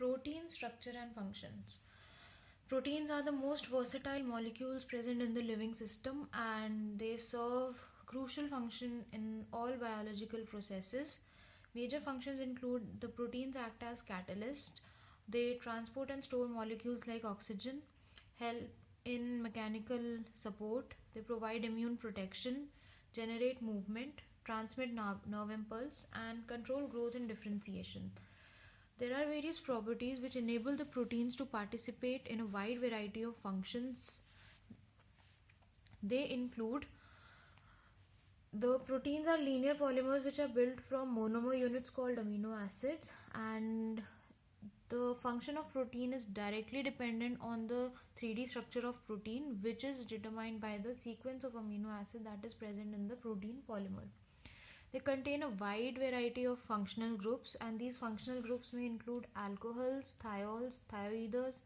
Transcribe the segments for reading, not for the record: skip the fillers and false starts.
Protein structure and functions. Proteins are the most versatile molecules present in the living system, and they serve crucial function in all biological processes. Major functions include the proteins act as catalysts. They transport and store molecules like oxygen, help in mechanical support, they provide immune protection, generate movement, transmit nerve impulse, and control growth and differentiation. There are various properties which enable the proteins to participate in a wide variety of functions. They include the proteins are linear polymers which are built from monomer units called amino acids, and the function of protein is directly dependent on the 3D structure of protein, which is determined by the sequence of amino acid that is present in the protein polymer. They contain a wide variety of functional groups, and these functional groups may include alcohols, thiols, thioethers,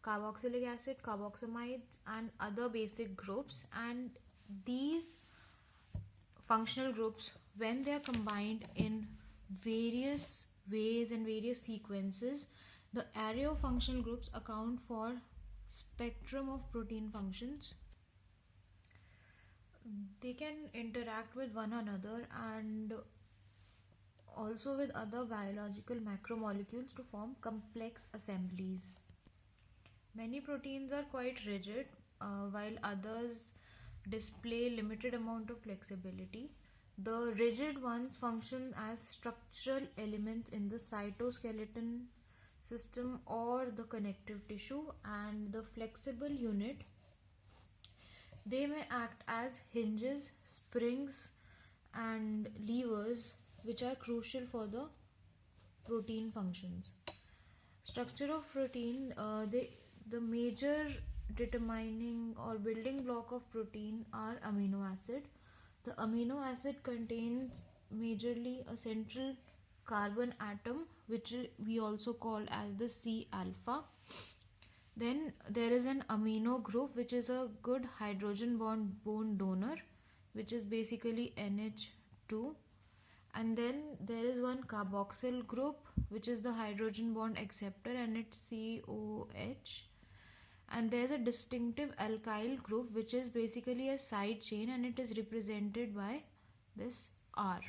carboxylic acid, carboxamides, and other basic groups. And these functional groups, when they are combined in various ways and various sequences, the array of functional groups account for spectrum of protein functions. They can interact with one another and also with other biological macromolecules to form complex assemblies. Many proteins are quite rigid, while others display limited amount of flexibility. The rigid ones function as structural elements in the cytoskeleton system or the connective tissue, and the flexible unit, they may act as hinges, springs, and levers which are crucial for the protein functions. Structure of protein, the major determining or building block of protein are amino acid. The amino acid contains majorly a central carbon atom, which we also call as the C alpha. Then there is an amino group, which is a good hydrogen bond donor, which is basically NH2. And then there is one carboxyl group, which is the hydrogen bond acceptor, and it's COH. And there's a distinctive alkyl group, which is basically a side chain, and it is represented by this R.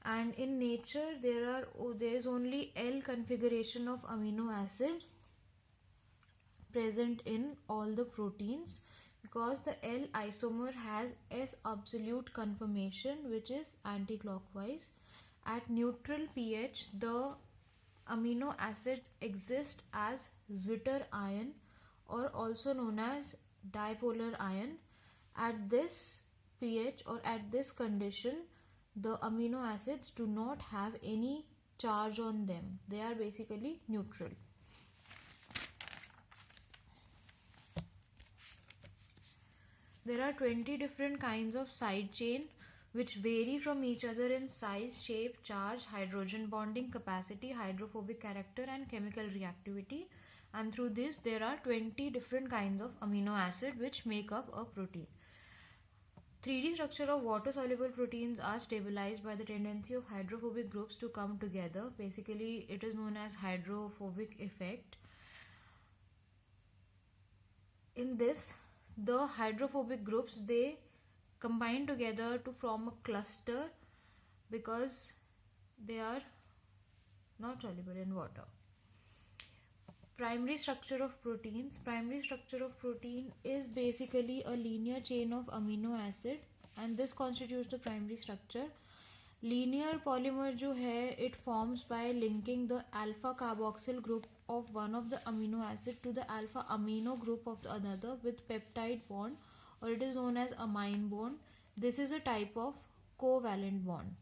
And in nature there is only L configuration of amino acid present in all the proteins, because the L isomer has S absolute conformation, which is anti-clockwise. At neutral pH, the amino acids exist as Zwitter ion, or also known as dipolar ion. At this pH or at this condition, the amino acids do not have any charge on them. They are basically neutral. There are 20 different kinds of side chain which vary from each other in size, shape, charge, hydrogen bonding capacity, hydrophobic character, and chemical reactivity. And through this, there are 20 different kinds of amino acid which make up a protein. 3D structure of water-soluble proteins are stabilized by the tendency of hydrophobic groups to come together. Basically, it is known as hydrophobic effect. In this, the hydrophobic groups, they combine together to form a cluster because they are not soluble in water. Primary structure of proteins. Primary structure of protein is basically a linear chain of amino acid, and this constitutes the primary structure. Linear polymer जो है, it forms by linking the alpha carboxyl group of one of the amino acid to the alpha amino group of the another with peptide bond, or it is known as amine bond. This is a type of covalent bond.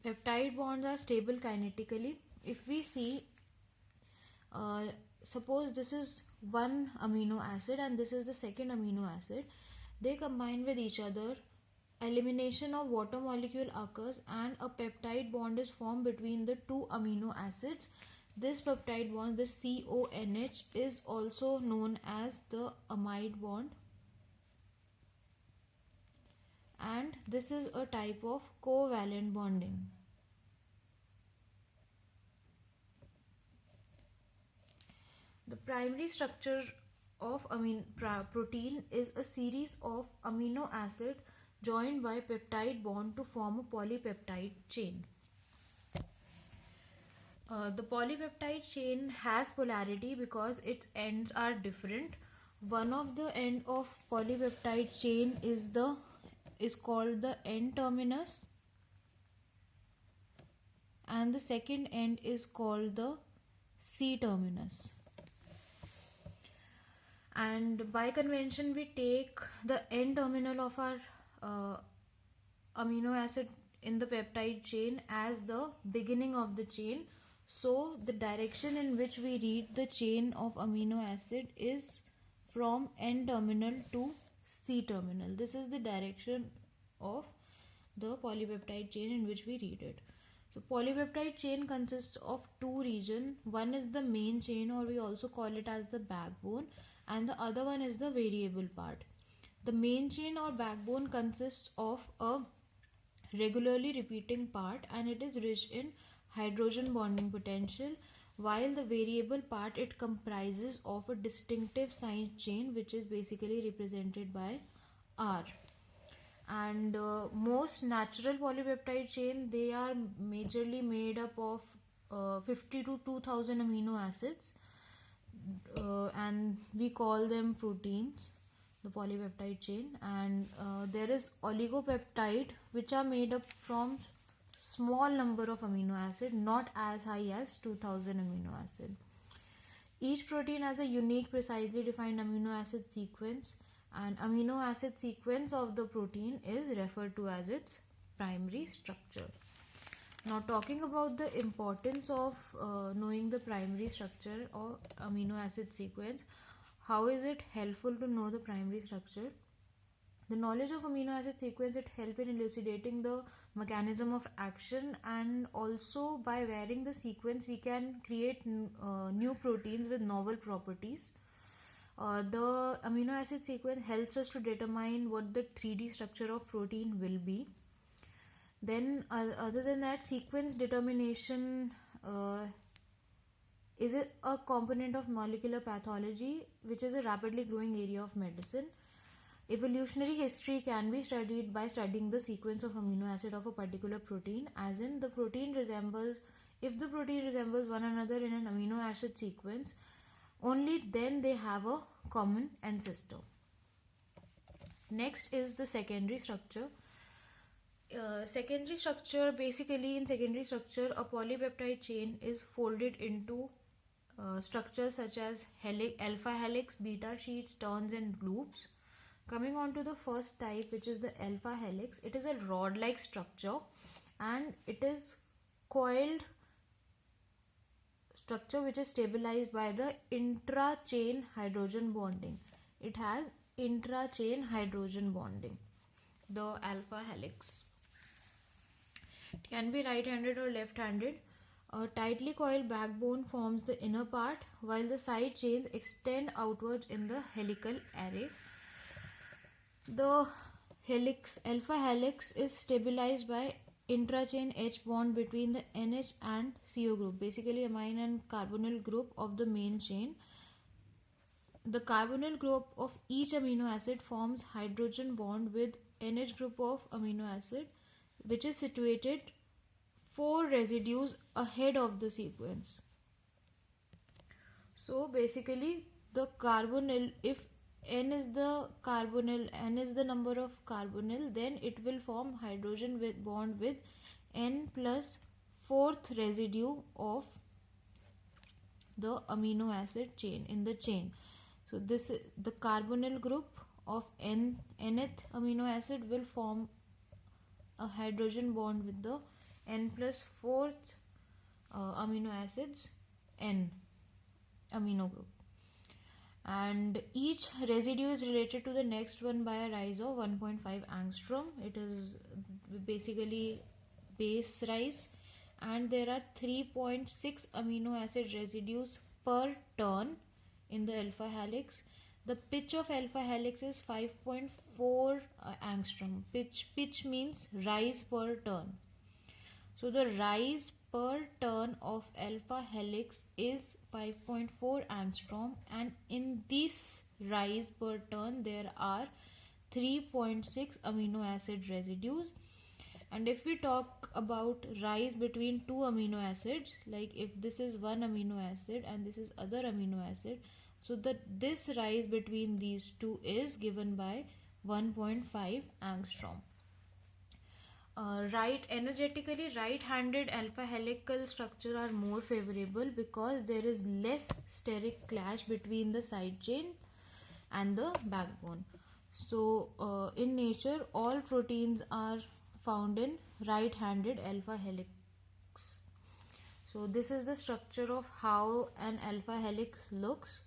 Peptide bonds are stable kinetically. If we see, suppose this is one amino acid and this is the second amino acid, they combine with each other, elimination of water molecule occurs, and a peptide bond is formed between the two amino acids. This peptide bond, the CONH, is also known as the amide bond, and this is a type of covalent bonding. The primary structure of protein is a series of amino acid joined by peptide bond to form a polypeptide chain. The polypeptide chain has polarity because its ends are different. One of the end of polypeptide chain is called the N terminus, and the second end is called the C terminus. And by convention we take the N terminal of our amino acid in the peptide chain as the beginning of the chain. So the direction in which we read the chain of amino acid is from N terminal to C terminal. This is the direction of the polypeptide chain in which we read it. So polypeptide chain consists of two regions. One is the main chain, or we also call it as the backbone, and the other one is the variable part. The main chain or backbone consists of a regularly repeating part, and it is rich in hydrogen bonding potential, while the variable part, it comprises of a distinctive side chain which is basically represented by R. And most natural polypeptide chain, they are majorly made up of 50 to 2000 amino acids, and we call them proteins, the polypeptide chain. And there is oligopeptide, which are made up from small number of amino acid, not as high as 2000 amino acid. Each protein has a unique, precisely defined amino acid sequence, and amino acid sequence of the protein is referred to as its primary structure. Now, talking about the importance of knowing the primary structure or amino acid sequence, how is it helpful to know the primary structure? The knowledge of amino acid sequence, it helps in elucidating the mechanism of action, and also by varying the sequence we can create new proteins with novel properties. The amino acid sequence helps us to determine what the 3D structure of protein will be. Then other than that, sequence determination is a component of molecular pathology, which is a rapidly growing area of medicine. Evolutionary history can be studied by studying the sequence of amino acid of a particular protein, as in if the protein resembles one another in an amino acid sequence, only then they have a common ancestor. Next is the secondary structure. Secondary structure, basically in secondary structure, a polypeptide chain is folded into structures such as alpha helix, beta sheets, turns and loops. Coming on to the first type, which is the alpha helix, it is a rod-like structure, and it is coiled structure which is stabilized by the intra-chain hydrogen bonding. It has intra-chain hydrogen bonding, the alpha helix. It can be right-handed or left-handed. A tightly coiled backbone forms the inner part, while the side chains extend outwards in the helical array. The alpha helix is stabilized by intrachain H bond between the NH and CO group, basically amine and carbonyl group of the main chain. The carbonyl group of each amino acid forms hydrogen bond with NH group of amino acid, which is situated 4 residues ahead of the sequence. So basically the carbonyl, if N is the number of carbonyl, then it will form hydrogen bond with N plus 4th residue of the amino acid chain in the chain. So this the carbonyl group of nth amino acid will form a hydrogen bond with the N plus 4th amino acids N amino group, and each residue is related to the next one by a rise of 1.5 angstrom. It is basically base rise, and there are 3.6 amino acid residues per turn in the alpha helix. The pitch of alpha helix is 5.4 angstrom. Pitch means rise per turn. So the rise per turn of alpha helix is 5.4 angstrom, and in this rise per turn there are 3.6 amino acid residues. And if we talk about rise between two amino acids, like if this is one amino acid and this is other amino acid, so that this rise between these two is given by 1.5 angstrom. Energetically right-handed alpha helical structure are more favorable because there is less steric clash between the side chain and the backbone. So in nature all proteins are found in right-handed alpha helix. So this is the structure of how an alpha helix looks.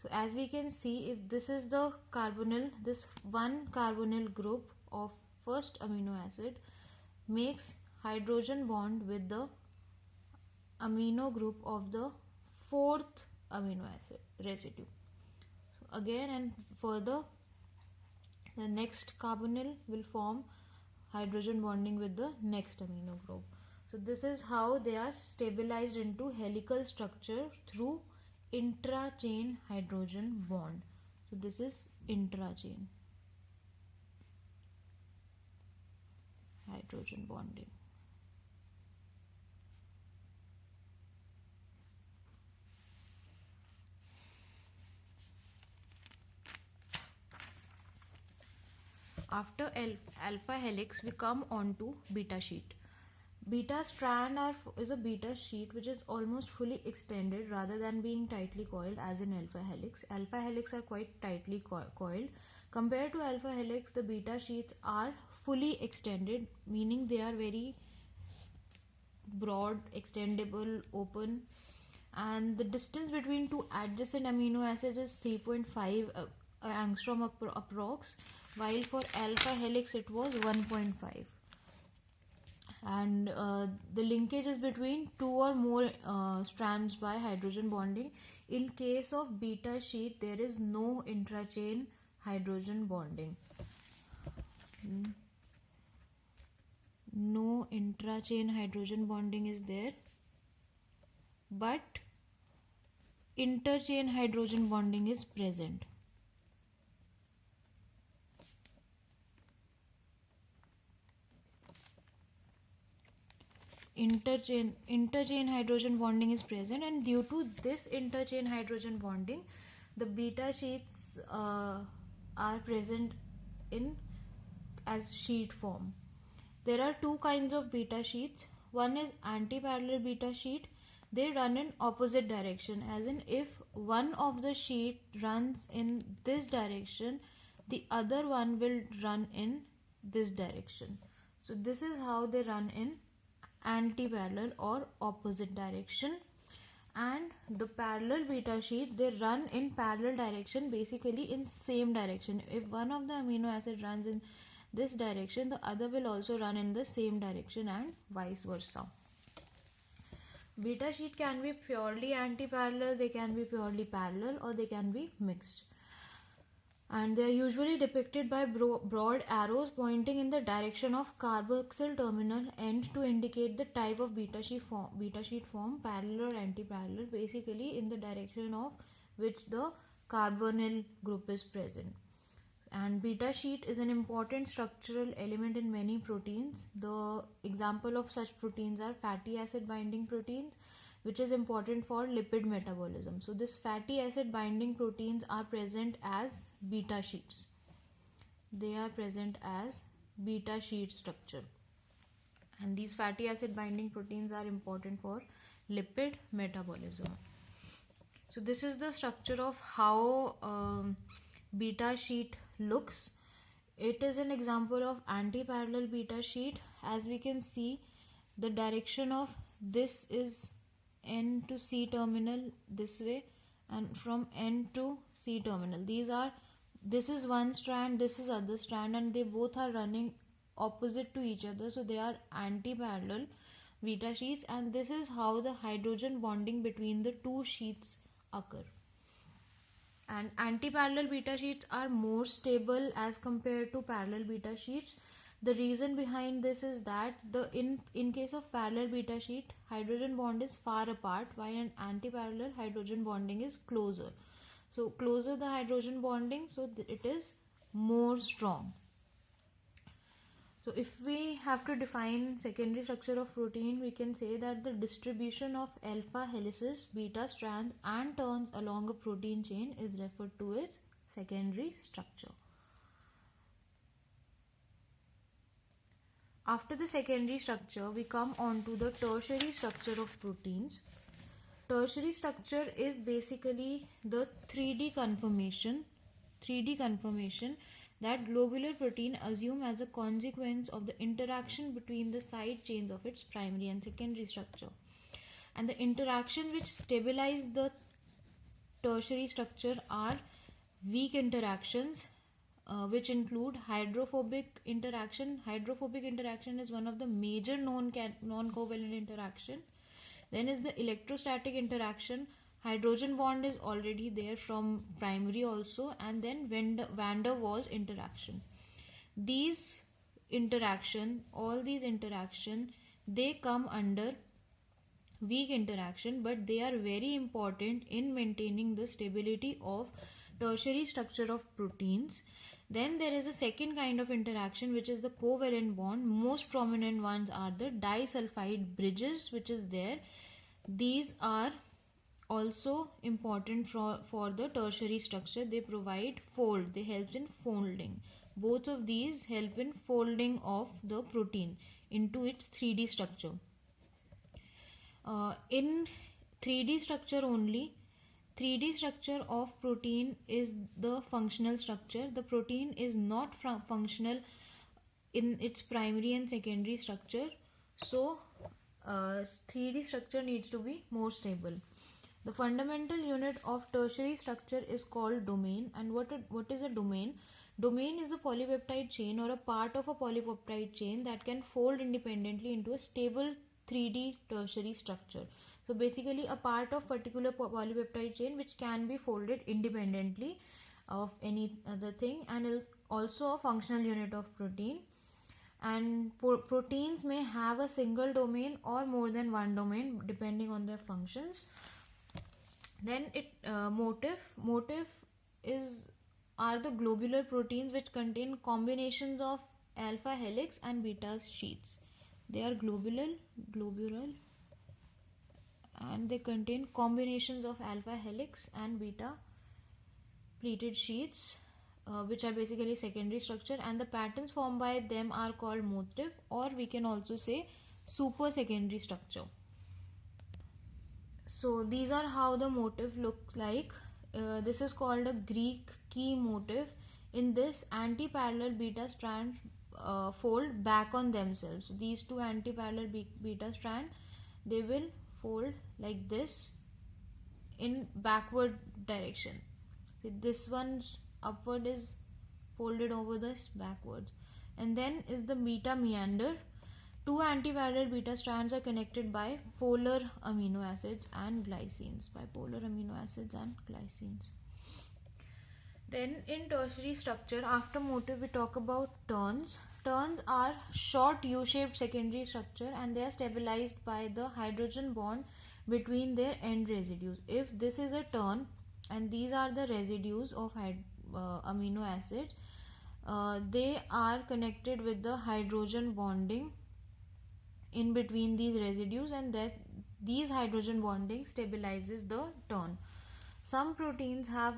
So as we can see, if this is the carbonyl, this one carbonyl group of first amino acid makes hydrogen bond with the amino group of the fourth amino acid residue. So again and further, the next carbonyl will form hydrogen bonding with the next amino group. So this is how they are stabilized into helical structure through intra-chain hydrogen bond. So this is intra-chain hydrogen bonding. After alpha helix, we come on to beta sheet. Beta strand is a beta sheet which is almost fully extended rather than being tightly coiled as in alpha helix. Alpha helix are quite tightly coiled. Compared to alpha helix, the beta sheets are fully extended, meaning they are very broad, extendable, open, and the distance between two adjacent amino acids is 3.5 angstrom approx, while for alpha helix it was 1.5. And the linkage is between two or more strands by hydrogen bonding. In case of beta sheet, there is no intrachain hydrogen bonding. No intrachain hydrogen bonding is there, but interchain hydrogen bonding is present. Interchain hydrogen bonding is present, and due to this interchain hydrogen bonding, the beta sheets are present in as sheet form. There are two kinds of beta sheets. One is anti-parallel beta sheet. They run in opposite direction, as in if one of the sheet runs in this direction, the other one will run in this direction. So this is how they run in anti-parallel or opposite direction. And the parallel beta sheet, they run in parallel direction, basically in same direction. If one of the amino acid runs in this direction, the other will also run in the same direction, and vice versa. Beta sheet can be purely anti-parallel, they can be purely parallel, or they can be mixed. And they are usually depicted by broad arrows pointing in the direction of carboxyl terminal end to indicate the type of beta sheet form, parallel or anti-parallel, basically in the direction of which the carbonyl group is present. And beta sheet is an important structural element in many proteins. The example of such proteins are fatty acid binding proteins, which is important for lipid metabolism. So this fatty acid binding proteins are present as beta sheets. They are present as beta sheet structure, and these fatty acid binding proteins are important for lipid metabolism. So this is the structure of how beta sheet looks. It is an example of anti-parallel beta sheet. As we can see, the direction of this is N to C terminal this way, and from N to C terminal. This is one strand, this is other strand, and they both are running opposite to each other, so they are anti-parallel beta sheets, and this is how the hydrogen bonding between the two sheets occur. And anti-parallel beta sheets are more stable as compared to parallel beta sheets. The reason behind this is that in case of parallel beta sheet, hydrogen bond is far apart, while in anti-parallel hydrogen bonding is closer. So closer the hydrogen bonding, so it is more strong. So if we have to define secondary structure of protein, we can say that the distribution of alpha helices, beta strands and turns along a protein chain is referred to as secondary structure. After the secondary structure, we come on to the tertiary structure of proteins. Tertiary structure is basically the 3D conformation that globular protein assume as a consequence of the interaction between the side chains of its primary and secondary structure. And the interactions which stabilize the tertiary structure are weak interactions, which include hydrophobic interaction. Hydrophobic interaction is one of the major non-covalent interaction. Then is the electrostatic interaction. Hydrogen bond is already there from primary also, and then van der Waals interaction. All these interaction, they come under weak interaction, but they are very important in maintaining the stability of tertiary structure of proteins. Then there is a second kind of interaction, which is the covalent bond. Most prominent ones are the disulfide bridges, which is there. These are also important for the tertiary structure. They provide fold, they help in folding. Both of these help in folding of the protein into its 3D structure. In 3D structure only, 3D structure of protein is the functional structure. The protein is not functional in its primary and secondary structure. So 3D structure needs to be more stable. The fundamental unit of tertiary structure is called domain. And what is a domain? Domain is a polypeptide chain or a part of a polypeptide chain that can fold independently into a stable 3D tertiary structure. So basically a part of particular polypeptide chain which can be folded independently of any other thing, and is also a functional unit of protein. And proteins may have a single domain or more than one domain depending on their functions. Then motif are the globular proteins which contain combinations of alpha helix and beta sheets. They are globular, and they contain combinations of alpha helix and beta pleated sheets, which are basically secondary structure, and the patterns formed by them are called motif, or we can also say super secondary structure. So these are how the motif looks like. This is called a Greek key motif. In this, anti-parallel beta strands fold back on themselves. So these two anti-parallel beta strands, they will fold like this in backward direction. See, this one's upward is folded over this backwards. And then is the beta meander. Two antiparallel beta strands are connected by polar amino acids and glycines. Then in tertiary structure, after motif, we talk about turns. Turns are short U-shaped secondary structure, and they are stabilized by the hydrogen bond between their end residues. If this is a turn and these are the residues of amino acids, they are connected with the hydrogen bonding in between these residues, and that these hydrogen bonding stabilizes the turn. Some proteins have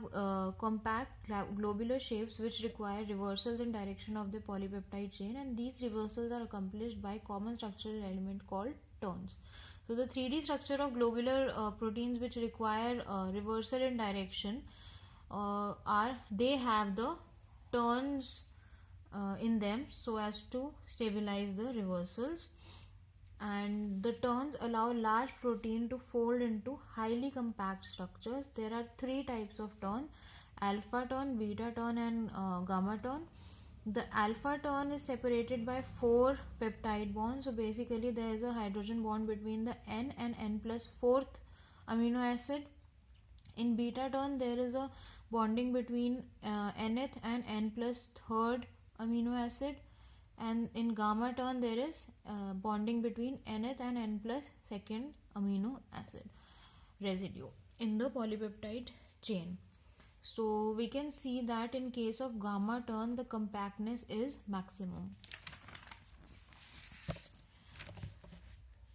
compact globular shapes which require reversals in direction of the polypeptide chain, and these reversals are accomplished by common structural element called turns. So the 3D structure of globular proteins which require reversal in direction they have the turns in them so as to stabilize the reversals. And the turns allow large protein to fold into highly compact structures. There are three types of turn: alpha turn, beta turn, and gamma turn. The alpha turn is separated by 4 peptide bonds. So basically there is a hydrogen bond between the N and N plus 4th amino acid. In beta turn there is a bonding between Nth and N plus 3rd amino acid. and in gamma turn there is bonding between nth and n plus second amino acid residue in the polypeptide chain. So we can see that in case of gamma turn the compactness is maximum.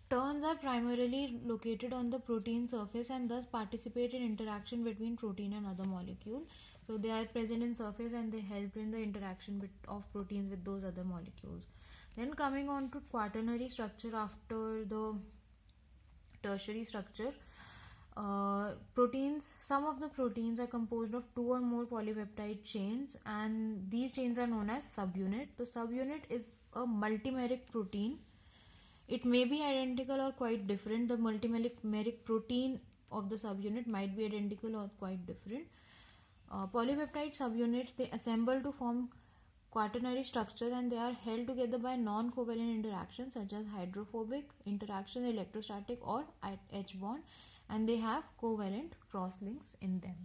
Turns are primarily located on the protein surface and thus participate in interaction between protein and other molecule. So they are present in surface and they help in the interaction of proteins with those other molecules. Then coming on to quaternary structure after the tertiary structure. Proteins, some of the proteins are composed of 2 or more polypeptide chains, and these chains are known as subunit. The subunit is a multimeric protein. It may be identical or quite different. The multimeric protein of the subunit might be identical or quite different. Polypeptide subunits, they assemble to form quaternary structure and they are held together by non-covalent interactions such as hydrophobic interaction, electrostatic or H bond, and they have covalent cross links in them.